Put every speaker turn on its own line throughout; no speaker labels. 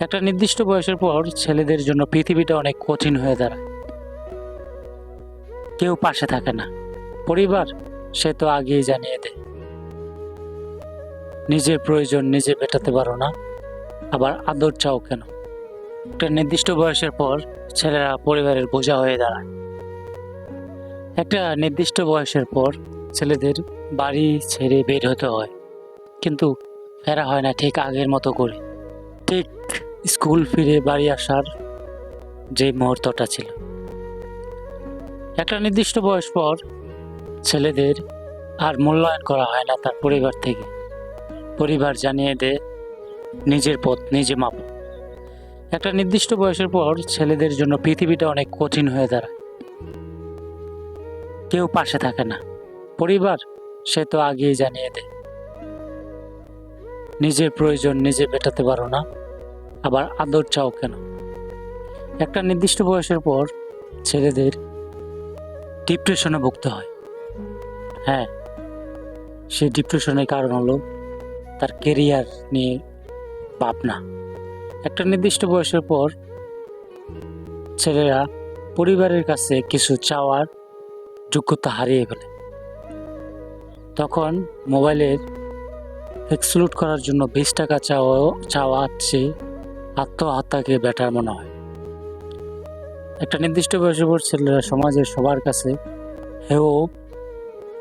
একটা নির্দিষ্ট বয়সের পর ছেলেদের জন্য পৃথিবীটা অনেক কঠিন হয়ে দাঁড়ায়। কেউ পাশে থাকে না। পরিবার সে তো আগেই জানিয়ে দেয়। নিজের প্রয়োজন নিজে মেটাতে পারো না, আবার আদর চাও কেন? একটা নির্দিষ্ট বয়সের পর ছেলেরা পরিবারের বোঝা হয়ে দাঁড়ায়। একটা নির্দিষ্ট বয়সের পর ছেলেদের বাড়ি ছেড়ে বের হতে হয়, কিন্তু ফেরা হয় না ঠিক আগের মতো করে। ঠিক স্কুল ফিরে বাড়ি আসার যে মুহূর্তটা ছিল। একটা নির্দিষ্ট বয়স পর ছেলেদের আর মূল্যায়ন করা হয় না তার পরিবার থেকে। পরিবার জানিয়ে দেয় নিজের পথ নিজে মাপো। একটা নির্দিষ্ট বয়সের পর ছেলেদের জন্য পৃথিবীটা অনেক কঠিন হয়ে দাঁড়ায়। কেউ পাশে থাকে না। পরিবার সে তো আগেই জানিয়ে দেয়। নিজের প্রয়োজন নিজে মেটাতে পারো না, আবার আদর চাও কেন? একটা নির্দিষ্ট বয়সের পর ছেলেদের ডিপ্রেশনে ভুগতে হয়। হ্যাঁ, সেই ডিপ্রেশনের কারণ হলো তার কেরিয়ার নিয়ে ভাবনা। একটা নির্দিষ্ট বয়সের পর ছেলেরা পরিবারের কাছে কিছু চাওয়ার যোগ্যতা হারিয়ে ফেলে। তখন মোবাইলের এক্সক্লুড করার জন্য 20 টাকা চাওয়া চেয়ে আত্মহত্যাকে বেটার মনে হয়। একটা নির্দিষ্ট বয়সের পর ছেলেরা সমাজের সবার কাছে হেয়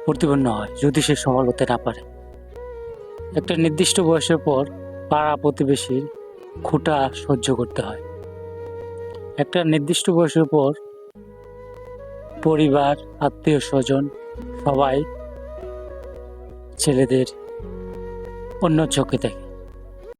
প্রতিপন্ন হয় যদি সে সফল হতে না পারে। একটা নির্দিষ্ট বয়সের পর পাড়া প্রতিবেশীর খোঁটা সহ্য করতে হয়। একটা নির্দিষ্ট বয়সের পর পরিবার আত্মীয় স্বজন সবাই ছেলেদের অন্য চোখে দেখে।